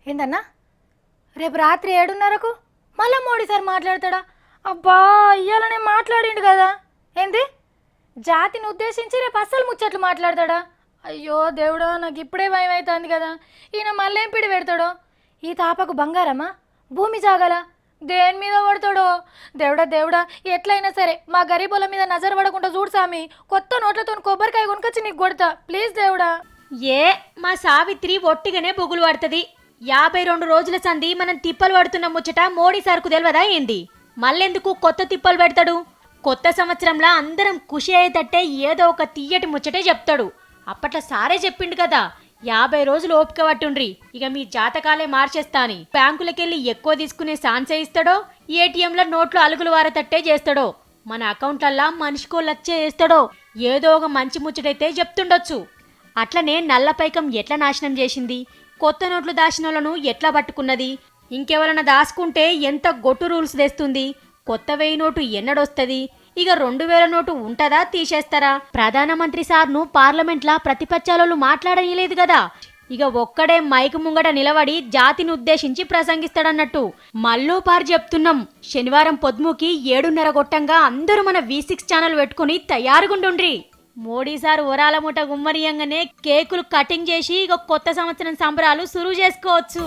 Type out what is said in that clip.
ఏందన్నా రేపు రాత్రి 7:30కు మళ్ళా మోడీ సార్ మాట్లాడతాడా? అబ్బా ఇయ్యాల నేను మాట్లాడిండు కదా. ఏంది జాతిని ఉద్దేశించి రేపు అస్సలు ముచ్చట్లు మాట్లాడతాడా? అయ్యో దేవుడా, నాకు ఇప్పుడే భయం అవుతుంది కదా. ఈయన మళ్ళీ ఏం పిడి పెడతాడో? ఈ తాపకు బంగారమా భూమి జాగల దేని మీద పడతాడో? దేవుడా దేవుడా, ఎట్లయినా సరే మా గరీబుల మీద నజర్ పడకుండా చూడు సామి. కొత్త నోట్లతో కొబ్బరికాయ కొనుకొచ్చి నీకు కొడతా ప్లీజ్ దేవుడా. ఏ మా సావిత్రి ఒట్టిగానే బొగులు పడుతుంది. 52 రోజుల సంధి మనం తిప్పలు పడుతున్న ముచ్చట మోడీ సార్కు తెలియదా ఏంది? మళ్ళెందుకు కొత్త తిప్పలు పెడతాడు? కొత్త సంవత్సరంలో అందరం ఖుషి అయ్యేటట్టే ఏదో ఒక తీయటి ముచ్చటే చెప్తాడు. అప్పట్లో సారే చెప్పిండు కదా, 50 రోజులు ఓపిక పట్టుండ్రి, ఇక మీ జాతకాలే మార్చేస్తా అని. బ్యాంకులకెళ్ళి ఎక్కువ తీసుకునే ఛాన్సే ఇస్తాడో, ఏటీఎంల నోట్లు అలుగులు వారతట్టే చేస్తాడో, మన అకౌంట్లల్లా మనిషికో లచ్చే వేస్తాడో, ఏదో ఒక మంచి ముచ్చటైతే చెప్తుండొచ్చు. అట్లనే నల్లపైకం ఎట్లా నాశనం చేసింది, కొత్త నోట్లు దాచినోళ్లను ఎట్లా పట్టుకున్నది, ఇంకెవరన్నా దాచుకుంటే ఎంత గొట్టు రూల్స్ తెస్తుంది, కొత్త 1000 నోటు ఎన్నడొస్తుంది, ఇక 2000 నోటు ఉంటదా తీసేస్తారా? ప్రధానమంత్రి సార్ను పార్లమెంట్లా ప్రతిపక్షాలు మాట్లాడనీయలేదు కదా. ఇక ఒక్కడే మైకు ముంగట నిలబడి జాతిని ఉద్దేశించి ప్రసంగిస్తాడన్నట్టు. మళ్ళూ పారు చెప్తున్నాం, శనివారం పొద్దుముకి 7:30 గొట్టంగా అందరూ మన V6 ఛానల్ పెట్టుకుని తయారుగుండుండ్రి. మోడీ సార్ వరాల ముఠ గుమ్మరియంగానే కేకులు కటింగ్ చేసి ఇక కొత్త సంవత్సరం సంబరాలు సురువు చేసుకోవచ్చు.